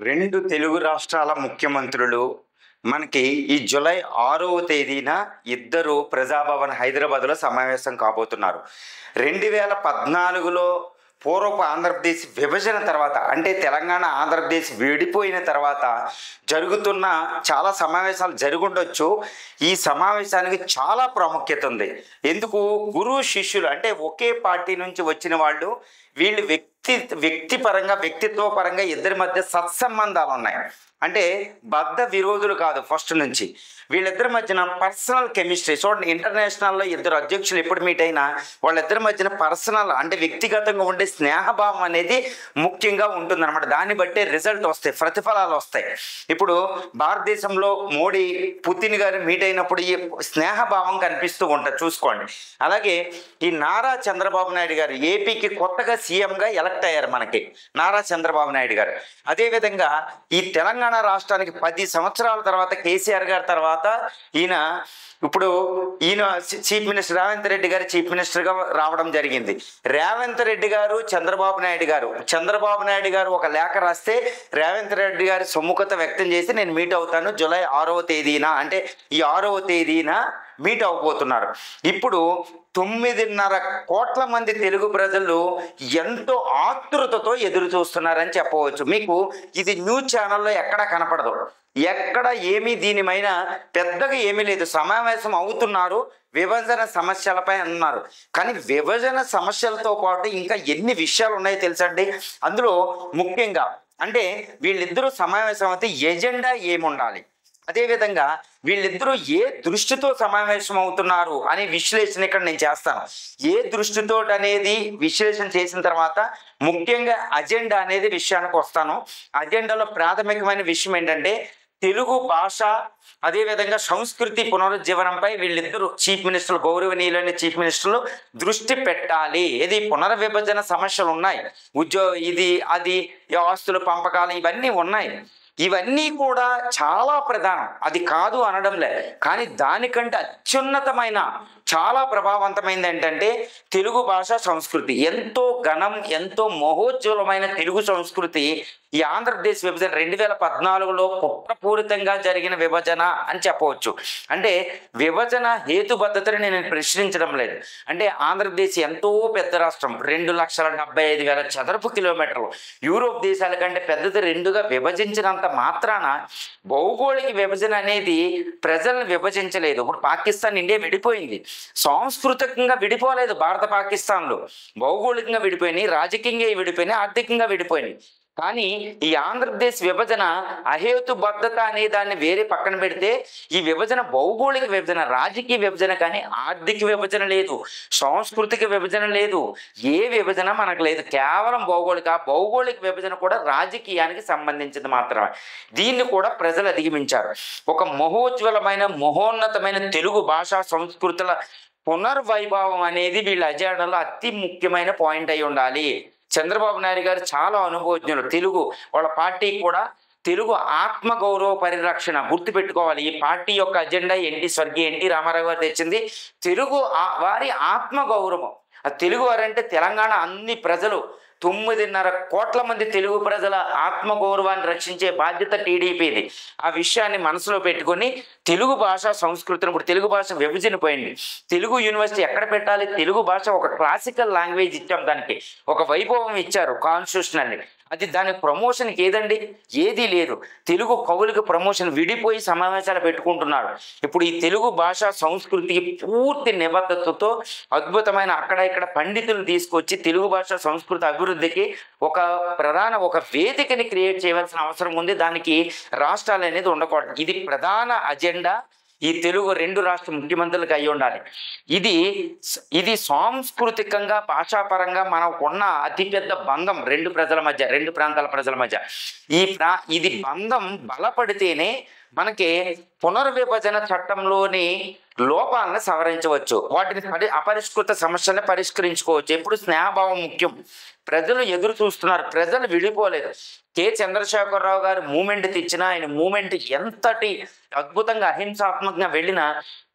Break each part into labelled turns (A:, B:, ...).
A: రెండు తెలుగు రాష్ట్రాల ముఖ్యమంత్రులు మనకి ఈ జూలై 6వ తేదీన ఇద్దరు ప్రజాభవన్ హైదరాబాద్లో సమావేశం కాబోతున్నారు. 2014లో పూర్వపు ఆంధ్రప్రదేశ్ విభజన తర్వాత, అంటే తెలంగాణ ఆంధ్రప్రదేశ్ విడిపోయిన తర్వాత జరుగుతున్న చాలా సమావేశాలు జరుగుండొచ్చు. ఈ సమావేశానికి చాలా ప్రాముఖ్యత ఉంది. ఎందుకు? గురువు శిష్యులు అంటే ఒకే పార్టీ నుంచి వచ్చిన వాళ్ళు, వీళ్ళు వ్యక్తిత్వ పరంగా ఇద్దరి మధ్య సత్సంబంధాలు ఉన్నాయి. అంటే బద్ధ విరోధులు కాదు. ఫస్ట్ నుంచి వీళ్ళిద్దరి మధ్యన పర్సనల్ కెమిస్ట్రీ చూడండి. ఇంటర్నేషనల్లో ఇద్దరు అధ్యక్షులు ఎప్పుడు మీట్ అయినా వాళ్ళిద్దరి మధ్యన పర్సనల్ అంటే వ్యక్తిగతంగా ఉండే స్నేహభావం అనేది ముఖ్యంగా ఉంటుందన్నమాట. దాన్ని బట్టే రిజల్ట్ వస్తాయి, ప్రతిఫలాలు వస్తాయి. ఇప్పుడు భారతదేశంలో మోడీ పుతిన్ గారు మీట్ అయినప్పుడు ఈ స్నేహభావం కనిపిస్తూ ఉంటుంది, చూసుకోండి. అలాగే ఈ నారా చంద్రబాబు నాయుడు గారు ఏపీకి కొత్తగా సీఎంగా ఎలక్ట్ అయ్యారు మనకి, నారా చంద్రబాబు నాయుడు గారు. అదేవిధంగా ఈ తెలంగాణ రాష్ట్రానికి 10 సంవత్సరాల తర్వాత కేసీఆర్ గారి తర్వాత ఈయన చీఫ్ మినిస్టర్ రేవంత్ రెడ్డి గారు చీఫ్ మినిస్టర్గా రావడం జరిగింది. రేవంత్ రెడ్డి గారు చంద్రబాబు నాయుడు గారు ఒక లేఖ రాస్తే రేవంత్ రెడ్డి గారు సుముఖత వ్యక్తం చేసి నేను మీట్ అవుతాను జూలై 6వ తేదీన, అంటే ఈ 6వ తేదీన మీట్ అవబోతున్నారు. ఇప్పుడు 9.5 కోట్ల మంది తెలుగు ప్రజలు ఎంతో ఆతృతతో ఎదురు చూస్తున్నారని చెప్పవచ్చు. మీకు ఇది న్యూస్ ఛానల్లో ఎక్కడా కనపడదు, ఎక్కడ ఏమీ దీనిపైన పెద్దగా ఏమీ లేదు. సమావేశం అవుతున్నారు, విభజన సమస్యలపై అన్నారు. కానీ విభజన సమస్యలతో పాటు ఇంకా ఎన్ని విషయాలు ఉన్నాయో తెలుసండి. అందులో ముఖ్యంగా అంటే వీళ్ళిద్దరూ సమావేశం అయితే ఎజెండా ఏముండాలి, అదేవిధంగా వీళ్ళిద్దరూ ఏ దృష్టితో సమావేశం అవుతున్నారు అనే విశ్లేషణ ఇక్కడ నేను చేస్తాను. ఏ దృష్టితో అనేది విశ్లేషణ చేసిన తర్వాత ముఖ్యంగా అజెండా అనేది విషయానికి వస్తాను. అజెండాలో ప్రాథమికమైన విషయం ఏంటంటే తెలుగు భాష అదేవిధంగా సంస్కృతి పునరుజ్జీవనంపై వీళ్ళిద్దరూ చీఫ్ మినిస్టర్లు, గౌరవనీయులైన చీఫ్ మినిస్టర్లు దృష్టి పెట్టాలి. ఇది పునర్విభజన సమస్యలు ఉన్నాయి, అది ఆస్తుల పంపకాలు ఇవన్నీ ఉన్నాయి. ఇవన్నీ కూడా చాలా ప్రధానం, అది కాదు అనడంలే. కానీ దానికంటే అత్యున్నతమైన చాలా ప్రభావవంతమైనది ఏంటంటే తెలుగు భాష సంస్కృతి. ఎంతో ఘనం, ఎంతో మహోజ్వలమైన తెలుగు సంస్కృతి ఈ ఆంధ్రప్రదేశ్ విభజన 2014లో కుట్రపూరితంగా జరిగిన విభజన అని చెప్పవచ్చు. అంటే విభజన హేతుబద్ధతని నేను ప్రశ్నించడం లేదు. అంటే ఆంధ్రప్రదేశ్ ఎంతో పెద్ద రాష్ట్రం, 2,75,000 చదరపు కిలోమీటర్లు, యూరోప్ దేశాల కంటే పెద్దది రెండుగా విభజించినంత మాత్రాన భౌగోళిక విభజన అనేది ప్రజలను విభజించలేదు. ఇప్పుడు పాకిస్తాన్, ఇండియా విడిపోయింది, సాంస్కృతికంగా విడిపోలేదు. భారత పాకిస్తాన్లు భౌగోళికంగా విడిపోయినాయి, రాజకీయంగా విడిపోయినాయి, ఆర్థికంగా విడిపోయినాయి. కానీ ఈ ఆంధ్రప్రదేశ్ విభజన అహేతుబద్ధత అనే దాన్ని వేరే పక్కన పెడితే ఈ విభజన భౌగోళిక విభజన, రాజకీయ విభజన, కానీ ఆర్థిక విభజన లేదు, సాంస్కృతిక విభజన లేదు, ఏ విభజన మనకు లేదు. కేవలం భౌగోళిక విభజన కూడా రాజకీయానికి సంబంధించింది మాత్రమే. దీన్ని కూడా ప్రజలు అధిగమించారు. ఒక మహోజ్వలమైన మహోన్నతమైన తెలుగు భాషా సంస్కృతుల పునర్వైభవం అనేది వీళ్ళ అజెండాలో అతి ముఖ్యమైన పాయింట్ అయి ఉండాలి. చంద్రబాబు నాయుడు గారు చాలా అనుభవజ్ఞులు. వాళ్ళ పార్టీ కూడా తెలుగు ఆత్మగౌరవ పరిరక్షణ గుర్తుపెట్టుకోవాలి. ఈ పార్టీ యొక్క అజెండా స్వర్గీయ ఎన్టీ రామారావు గారు తెచ్చింది తెలుగు వారి ఆత్మగౌరవం. ఆ తెలుగు వారంటే తెలంగాణ అన్ని ప్రజలు 9.5 కోట్ల మంది తెలుగు ప్రజల ఆత్మగౌరవాన్ని రక్షించే బాధ్యత టీడీపీది. ఆ విషయాన్ని మనసులో పెట్టుకొని తెలుగు భాష సంస్కృతిని, ఇప్పుడు తెలుగు భాష విభజనపోయింది, తెలుగు యూనివర్సిటీ ఎక్కడ పెట్టాలి? తెలుగు భాష ఒక క్లాసికల్ లాంగ్వేజ్ ఇచ్చాం, దానికి ఒక వైభవం ఇచ్చారు కాన్స్టిట్యూషనల్లీ. అది దాని ప్రమోషన్కి ఏదండి? ఏదీ లేదు. తెలుగు కవులకు ప్రమోషన్ విడిపోయి సమావేశాలు పెట్టుకుంటున్నారు. ఇప్పుడు ఈ తెలుగు భాష సంస్కృతికి పూర్తి నిబద్ధతతో అద్భుతమైన అక్కడ ఇక్కడ పండితులు తీసుకొచ్చి తెలుగు భాష సంస్కృతి అభివృద్ధికి ఒక వేదికని క్రియేట్ చేయవలసిన అవసరం ఉంది. దానికి రాష్ట్రాలు అనేది ఉండకూడదు. ఇది ప్రధాన అజెండా ఈ తెలుగు 2 రాష్ట్ర ముఖ్యమంత్రులకు అయి ఉండాలి. ఇది సాంస్కృతికంగా భాషాపరంగా మనకున్న అతిపెద్ద బంధం రెండు ప్రాంతాల ప్రజల మధ్య. ఇది బంధం బలపడితేనే మనకి పునర్విభజన చట్టంలోని లోపాలను సవరించవచ్చు, వాటిని అపరిష్కృత సమస్యలను పరిష్కరించుకోవచ్చు. ఎప్పుడు స్నేహభావం ముఖ్యం. ప్రజలు ఎదురు చూస్తున్నారు, ప్రజలు విడిపోలేదు. కె చంద్రశేఖరరావు గారు మూమెంట్ తెచ్చినా ఆయన మూమెంట్ ఎంతటి అద్భుతంగా అహింసాత్మకంగా వెళ్ళినా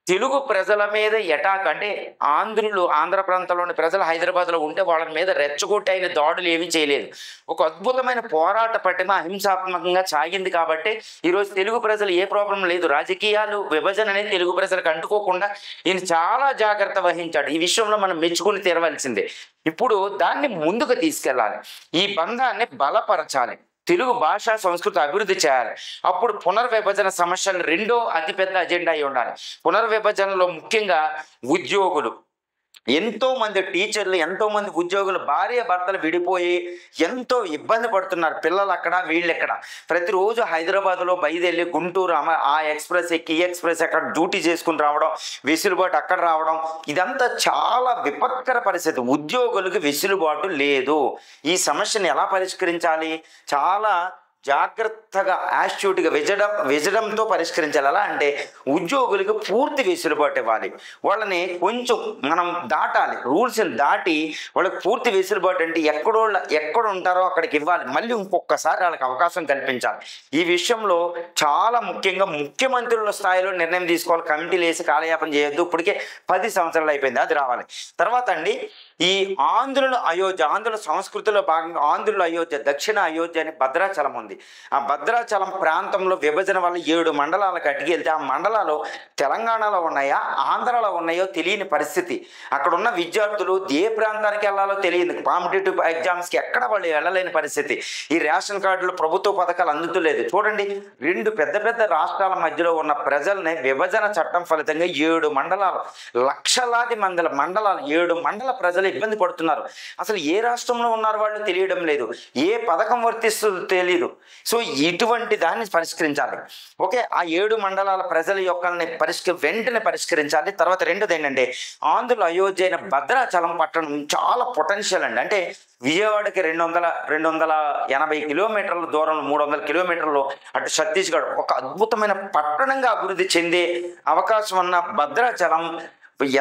A: తెలుగు ప్రజల మీద ఎటాక్ అంటే ఆంధ్ర ప్రాంతంలోని ప్రజలు హైదరాబాద్లో ఉంటే వాళ్ళ మీద రెచ్చగొట్టి అయిన దాడులు ఏమీ చేయలేదు. ఒక అద్భుతమైన పోరాట పటిమ అహింసాత్మకంగా సాగింది కాబట్టి ఈరోజు తెలుగు ప్రజలు ఏ ప్రాబ్లం లేదు. రాజకీయాలు విభజన అనేది తెలుగు ప్రజలకు అంటుకోకుండా ఈయన చాలా జాగ్రత్త వహించాడు. ఈ విషయంలో మనం మెచ్చుకుని తీరవలసిందే. ఇప్పుడు దాన్ని ముందుకు తీసుకెళ్ళాలి, ఈ బంధాన్ని బలపరచాలి, తెలుగు భాష సంస్కృతి అభివృద్ధి చేయాలి. అప్పుడు పునర్విభజన సమస్యలు రెండో అతిపెద్ద అజెండా అయి ఉండాలి. పునర్విభజనలో ముఖ్యంగా ఉద్యోగులు, ఎంతో మంది టీచర్లు, ఎంతో మంది ఉద్యోగులు భార్య భర్తలు విడిపోయి ఎంతో ఇబ్బంది పడుతున్నారు. పిల్లలు అక్కడ, వీళ్ళెక్కడ. ప్రతిరోజు హైదరాబాద్లో బయలుదేరి గుంటూరు ఆ ఎక్స్ప్రెస్ ఎక్కి, ఈ ఎక్స్ప్రెస్ అక్కడ డ్యూటీ చేసుకుని రావడం, వెసులుబాటు అక్కడ రావడం, ఇదంతా చాలా విపత్కర పరిస్థితి. ఉద్యోగులకు వెసులుబాటు లేదు. ఈ సమస్యను ఎలా పరిష్కరించాలి? చాలా జాగ్రత్తగా యాస్ట్యూట్గా విజడంతో పరిష్కరించాలి. ఎలా అంటే ఉద్యోగులకు పూర్తి వెసులుబాటు ఇవ్వాలి. వాళ్ళని కొంచెం మనం దాటాలి, రూల్స్ని దాటి వాళ్ళకి పూర్తి వెసులుబాటు అంటే ఎక్కడ ఉంటారో అక్కడికి ఇవ్వాలి. మళ్ళీ ఇంకొకసారి వాళ్ళకి అవకాశం కల్పించాలి. ఈ విషయంలో చాలా ముఖ్యంగా ముఖ్యమంత్రుల స్థాయిలో నిర్ణయం తీసుకోవాలి. కమిటీలు వేసి కాలయాపన చేయొద్దు. ఇప్పటికే 10 సంవత్సరాలు అయిపోయింది, అది రావాలి. తర్వాత అండి, ఈ ఆంధ్రుల అయోధ్య, ఆంధ్రుల సంస్కృతిలో భాగంగా ఆంధ్రుల అయోధ్య, దక్షిణ అయోధ్య అని భద్రాచలం ఉంది. ఆ భద్రాచలం ప్రాంతంలో విభజన వల్ల 7 మండలాలకు అటుకెళ్తే ఆ మండలాలు తెలంగాణలో ఉన్నాయా, ఆంధ్రాలో ఉన్నాయో తెలియని పరిస్థితి. అక్కడ ఉన్న విద్యార్థులు ఏ ప్రాంతానికి వెళ్ళాలో తెలియదు. కాంపిటేటివ్ ఎగ్జామ్స్కి ఎక్కడ వాళ్ళు వెళ్ళలేని పరిస్థితి. ఈ రేషన్ కార్డులు, ప్రభుత్వ పథకాలు అందుతలేదు. చూడండి, 2 పెద్ద రాష్ట్రాల మధ్యలో ఉన్న ప్రజల్ని విభజన చట్టం ఫలితంగా 7 మండలాలు, లక్షలాది మండలాలు, 7 మండల ప్రజలు ఇబ్బంది పడుతున్నారు. అసలు ఏ రాష్ట్రంలో ఉన్నారు వాళ్ళు తెలియడం లేదు, ఏ పథకం వర్తిస్తుందో తెలియదు. సో ఇటువంటి దాన్ని పరిష్కరించాలి. ఓకే, ఆ 7 మండలాల ప్రజల యొక్కల్ని వెంటనే పరిష్కరించాలి. తర్వాత రెండోది ఏంటంటే, ఆంధ్రుల అయోధ్య అయిన భద్రాచలం పట్టణం చాలా పొటెన్షియల్ అండి. అంటే విజయవాడకి 280 కిలోమీటర్ల దూరంలో, 300 కిలోమీటర్లు అటు ఛత్తీస్గఢ్, ఒక అద్భుతమైన పట్టణంగా అభివృద్ధి చెందే అవకాశం ఉన్న భద్రాచలం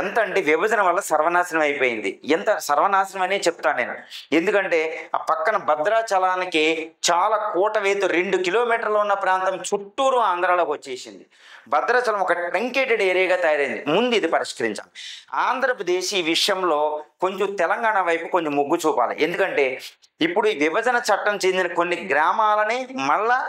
A: ఎంత అంటే విభజన వల్ల సర్వనాశనం అయిపోయింది. ఎంత సర్వనాశనం అనే చెప్తాను నేను. ఎందుకంటే ఆ పక్కన భద్రాచలానికి చాలా కూటవేతు 2 కిలోమీటర్లు ఉన్న ప్రాంతం చుట్టూరు ఆంధ్రాలోకి వచ్చేసింది. భద్రాచలం ఒక ట్రంకేటెడ్ ఏరియాగా తయారైంది. ముందు ఇది పరిష్కరించాలి. ఆంధ్రప్రదేశ్ ఈ విషయంలో కొంచెం తెలంగాణ వైపు కొంచెం మొగ్గు చూపాలి. ఎందుకంటే ఇప్పుడు ఈ విభజన చట్టం చెందిన కొన్ని గ్రామాలని మళ్ళా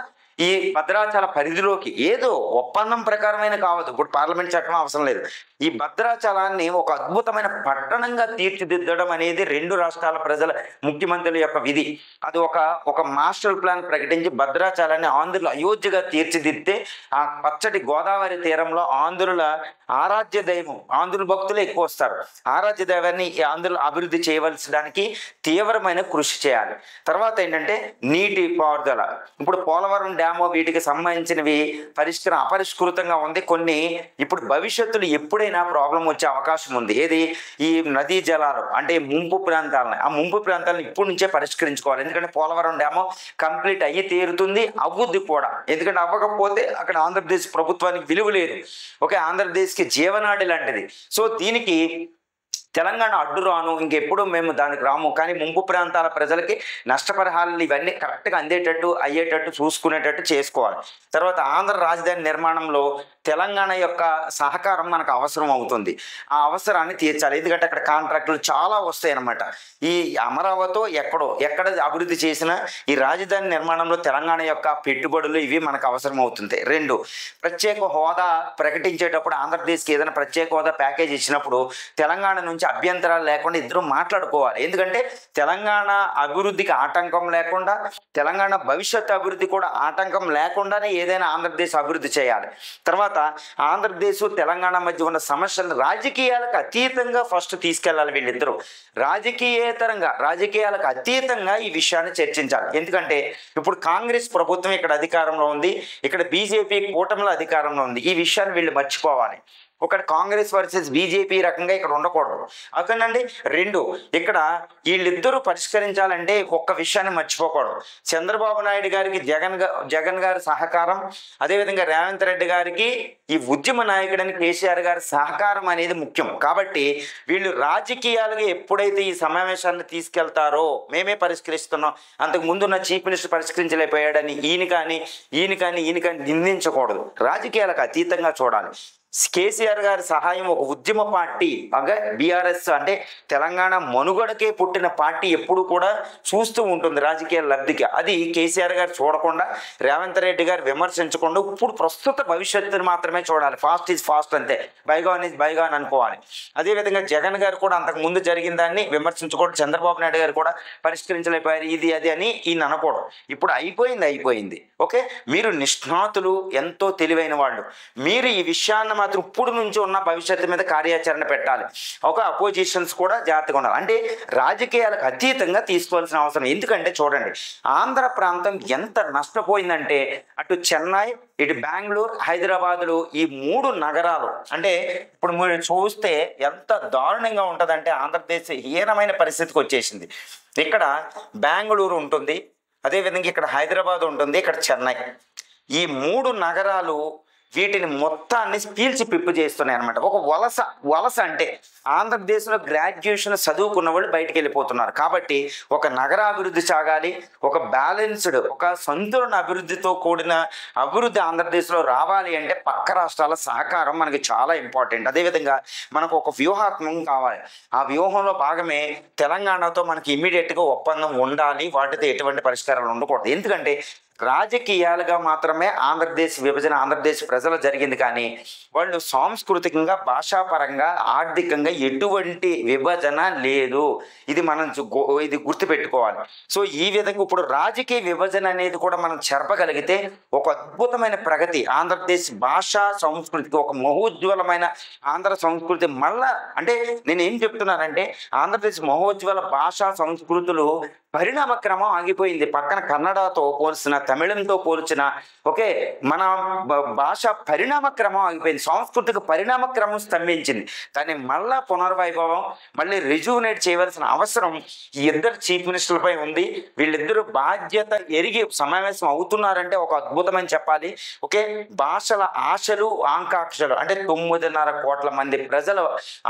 A: ఈ భద్రాచల పరిధిలోకి, ఏదో ఒప్పందం ప్రకారమైన కావద్దు, ఇప్పుడు పార్లమెంట్ చట్టం అవసరం లేదు, ఈ భద్రాచలాన్ని ఒక అద్భుతమైన పట్టణంగా తీర్చిదిద్దడం అనేది 2 రాష్ట్రాల ప్రజల ముఖ్యమంత్రుల యొక్క విధి. అది ఒక మాస్టర్ ప్లాన్ ప్రకటించి భద్రాచలాన్ని ఆంధ్రుల అయోధ్యగా తీర్చిదిద్దే ఆ పచ్చటి గోదావరి తీరంలో ఆంధ్రుల ఆరాధ్య దైవం, ఆంధ్రుల భక్తులు ఎక్కువ వస్తారు, ఆరాధ్య దైవాన్ని ఆంధ్రులు అభివృద్ధి చేయవలసడానికి తీవ్రమైన కృషి చేయాలి. తర్వాత ఏంటంటే నీటి పారుదల. ఇప్పుడు పోలవరం డ్యాము వీటికి సంబంధించినవి అపరిష్కృతంగా ఉంది. కొన్ని ఇప్పుడు భవిష్యత్తులో ఎప్పుడైనా ప్రాబ్లం వచ్చే అవకాశం ఉంది. ఏది? ఈ నదీ జలాలు అంటే ముంపు ప్రాంతాలని, ఆ ముంపు ప్రాంతాలను ఇప్పటి నుంచే పరిష్కరించుకోవాలి. ఎందుకంటే పోలవరం డ్యాము కంప్లీట్ అయ్యి తీరుతుంది, అవ్వుద్ది కూడా. ఎందుకంటే అవ్వకపోతే అక్కడ ఆంధ్రప్రదేశ్ ప్రభుత్వానికి విలువ లేదు. ఓకే, ఆంధ్రప్రదేశ్కి జీవనాడి లాంటిది. సో దీనికి తెలంగాణ అడ్డురాను, ఇంకెప్పుడు మేము దానికి రాము. కానీ ముంపు ప్రాంతాల ప్రజలకి నష్టపరిహారాలు ఇవన్నీ కరెక్ట్గా అయ్యేటట్టు చూసుకునేటట్టు చేసుకోవాలి. తర్వాత ఆంధ్ర రాజధాని నిర్మాణంలో తెలంగాణ యొక్క సహకారం మనకు అవసరం అవుతుంది. ఆ అవసరాన్ని తీర్చాలి. ఎందుకంటే అక్కడ కాంట్రాక్టులు చాలా వస్తాయి అన్నమాట. ఈ అమరావతితో ఎక్కడ అభివృద్ధి చేసినా ఈ రాజధాని నిర్మాణంలో తెలంగాణ యొక్క పెట్టుబడులు ఇవి మనకు అవసరం అవుతుంది. 2, ప్రత్యేక హోదా ప్రకటించేటప్పుడు ఆంధ్రప్రదేశ్కి ఏదైనా ప్రత్యేక హోదా ప్యాకేజ్ ఇచ్చినప్పుడు తెలంగాణ నుంచి అభ్యంతరాలు లేకుండా ఇద్దరు మాట్లాడుకోవాలి. ఎందుకంటే తెలంగాణ అభివృద్ధికి ఆటంకం లేకుండా, తెలంగాణ భవిష్యత్తు అభివృద్ధి కూడా ఆటంకం లేకుండానే ఏదైనా ఆంధ్రప్రదేశ్ అభివృద్ధి చేయాలి. తర్వాత ఆంధ్రప్రదేశ్ తెలంగాణ మధ్య ఉన్న సమస్యలను రాజకీయాలకు అతీతంగా ఫస్ట్ తీసుకెళ్లాలి. వీళ్ళిద్దరూ రాజకీయాలకు అతీతంగా ఈ విషయాన్ని చర్చించాలి. ఎందుకంటే ఇప్పుడు కాంగ్రెస్ ప్రభుత్వం ఇక్కడ అధికారంలో ఉంది, ఇక్కడ బీజేపీ కూటమిలో అధికారంలో ఉంది. ఈ విషయాన్ని వీళ్ళు మర్చిపోవాలి. ఒకటి కాంగ్రెస్ వర్సెస్ బీజేపీ రకంగా ఇక్కడ ఉండకూడదు. అక్కడండి 2, ఇక్కడ వీళ్ళిద్దరూ పరిష్కరించాలంటే ఒక్క విషయాన్ని మర్చిపోకూడదు. చంద్రబాబు నాయుడు గారికి జగన్ గారి సహకారం, అదేవిధంగా రేవంత్ రెడ్డి గారికి ఈ ఉద్యమ నాయకుడని కేసీఆర్ గారి సహకారం అనేది ముఖ్యం. కాబట్టి వీళ్ళు రాజకీయాలుగా ఎప్పుడైతే ఈ సమావేశాన్ని తీసుకెళ్తారో మేమే పరిష్కరిస్తున్నాం, అంతకు ముందున్న చీఫ్ మినిస్టర్ పరిష్కరించలేకపోయాడని ఈయన కానీ నిందించకూడదు. రాజకీయాలకు అతీతంగా చూడాలి. కేసీఆర్ గారి సహాయం ఒక ఉద్యమ పార్టీ అంటే బీఆర్ఎస్ అంటే తెలంగాణ మనుగడకే పుట్టిన పార్టీ ఎప్పుడు కూడా చూస్తూ ఉంటుంది రాజకీయ లబ్ధికి. అది కేసీఆర్ గారు చూడకుండా, రేవంత్ రెడ్డి గారు విమర్శించకుండా ఇప్పుడు ప్రస్తుత భవిష్యత్తుని మాత్రమే చూడాలి. ఫాస్ట్ ఈజ్ ఫాస్ట్ అంతే, బైగాన్ ఈజ్ బైగాన్ అనుకోవాలి. అదేవిధంగా జగన్ గారు కూడా అంతకు ముందు జరిగిన దాన్ని విమర్శించకూడదు, చంద్రబాబు నాయుడు గారు కూడా పరిష్కరించలేకపోయారు ఇది అది అని ఈయన అనకూడదు. ఇప్పుడు అయిపోయింది. ఓకే, మీరు నిష్ణాతులు, ఎంతో తెలివైన వాళ్ళు. మీరు ఈ విషయాన్ని మాత్రం ఇప్పుడు నుంచి ఉన్న భవిష్యత్తు మీద కార్యాచరణ పెట్టాలి. ఒక అపోజిషన్స్ కూడా జాగ్రత్తగా ఉండాలి. అంటే రాజకీయాలకు అతీతంగా తీసుకోవాల్సిన అవసరం. ఎందుకంటే చూడండి, ఆంధ్ర ప్రాంతం ఎంత నష్టపోయిందంటే అటు చెన్నై, ఇటు బెంగళూరు, హైదరాబాదులు, ఈ 3 నగరాలు అంటే ఇప్పుడు మీరు చూస్తే ఎంత దారుణంగా ఉంటుందంటే ఆంధ్రప్రదేశ్ హీనమైన పరిస్థితికి వచ్చేసింది. ఇక్కడ బెంగళూరు ఉంటుంది, అదేవిధంగా ఇక్కడ హైదరాబాద్ ఉంటుంది, ఇక్కడ చెన్నై. ఈ 3 నగరాలు వీటిని మొత్తాన్ని పీల్చి పిప్పు చేస్తున్నాయి అనమాట. ఒక వలస అంటే ఆంధ్రప్రదేశ్లో గ్రాడ్యుయేషన్ చదువుకున్న వాళ్ళు బయటికి వెళ్ళిపోతున్నారు. కాబట్టి ఒక నగరాభివృద్ధి సాగాలి, ఒక బ్యాలెన్స్డ్, ఒక సంతులన అభివృద్ధితో కూడిన అభివృద్ధి ఆంధ్రప్రదేశ్లో రావాలి అంటే పక్క రాష్ట్రాల సహకారం మనకి చాలా ఇంపార్టెంట్. అదేవిధంగా మనకు ఒక వ్యూహాత్మకం కావాలి. ఆ వ్యూహంలో భాగమే తెలంగాణతో మనకి ఇమ్మీడియట్గా ఒప్పందం ఉండాలి. వాటితో ఎటువంటి పరిష్కారాలు ఉండకూడదు. ఎందుకంటే రాజకీయాలుగా మాత్రమే ఆంధ్రప్రదేశ్ విభజన ఆంధ్రప్రదేశ్ ప్రజలు జరిగింది, కానీ వాళ్ళు సాంస్కృతికంగా, భాషాపరంగా, ఆర్థికంగా ఎటువంటి విభజన లేదు. ఇది మనం ఇది గుర్తుపెట్టుకోవాలి. సో ఈ విధంగా ఇప్పుడు రాజకీయ విభజన అనేది కూడా మనం చెరపగలిగితే ఒక అద్భుతమైన ప్రగతి ఆంధ్రప్రదేశ్ భాషా సంస్కృతికి, ఒక మహోజ్వలమైన ఆంధ్ర సంస్కృతి మళ్ళా అంటే నేను ఏం చెప్తున్నానంటే ఆంధ్రప్రదేశ్ మహోజ్వల భాషా సంస్కృతులు పరిణామ క్రమం ఆగిపోయింది. పక్కన కన్నడతో పోల్చిన, తమిళంతో పోల్చిన ఓకే మన భాష పరిణామ క్రమం ఆగిపోయింది. సాంస్కృతిక పరిణామ క్రమం స్తంభించింది. దాన్ని మళ్ళా పునర్వైభవం, మళ్ళీ రిజువనేట్ చేయవలసిన అవసరం ఈ ఇద్దరు చీఫ్ మినిస్టర్లపై ఉంది. వీళ్ళిద్దరూ బాధ్యత ఎరిగి సమావేశం అవుతున్నారంటే ఒక అద్భుతమని చెప్పాలి. ఓకే, భాషల ఆశలు, ఆకాంక్షలు అంటే 9.5 కోట్ల మంది ప్రజల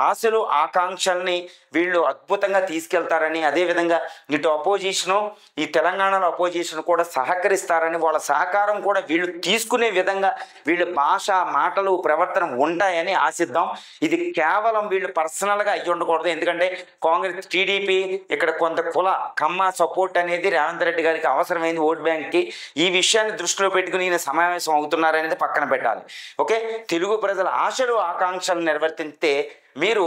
A: ఆశలు, ఆకాంక్షల్ని వీళ్ళు అద్భుతంగా తీసుకెళ్తారని, అదేవిధంగా ఇటు అపోజిషను, ఈ తెలంగాణలో అపోజిషన్ కూడా సహకరిస్తారని, వాళ్ళ సహకారం కూడా వీళ్ళు తీసుకునే విధంగా వీళ్ళ భాష, మాటలు, ప్రవర్తన ఉంటాయని ఆశిద్దాం. ఇది కేవలం వీళ్ళు పర్సనల్గా అయ్యి ఉండకూడదు. ఎందుకంటే కాంగ్రెస్, టీడీపీ ఇక్కడ కొంత కుల కమ్మ సపోర్ట్ అనేది రేవంత్ రెడ్డి గారికి అవసరమైంది ఓట్ బ్యాంక్కి. ఈ విషయాన్ని దృష్టిలో పెట్టుకుని ఈయన సమావేశం అవుతున్నారనేది పక్కన పెట్టాలి. ఓకే, తెలుగు ప్రజల ఆశలు, ఆకాంక్షలు నిర్వర్తిస్తే మీరు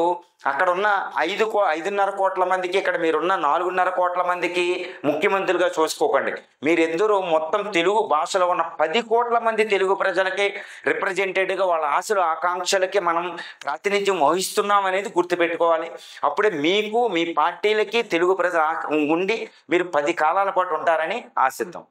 A: అక్కడ ఉన్న 5.5 కోట్ల మందికి, ఇక్కడ మీరున్న 4.5 కోట్ల మందికి ముఖ్యమంత్రులుగా చూసుకోకండి. మీరెందరూ మొత్తం తెలుగు భాషలో ఉన్న 10 కోట్ల మంది తెలుగు ప్రజలకి రిప్రజెంటేటివ్గా వాళ్ళ ఆశలు, ఆకాంక్షలకి మనం ప్రాతినిధ్యం వహిస్తున్నాం అనేది గుర్తుపెట్టుకోవాలి. అప్పుడే మీకు, మీ పార్టీలకి తెలుగు ప్రజలు ఉండి మీరు 10 కాలాల పాటు ఉంటారని ఆశిద్దాం.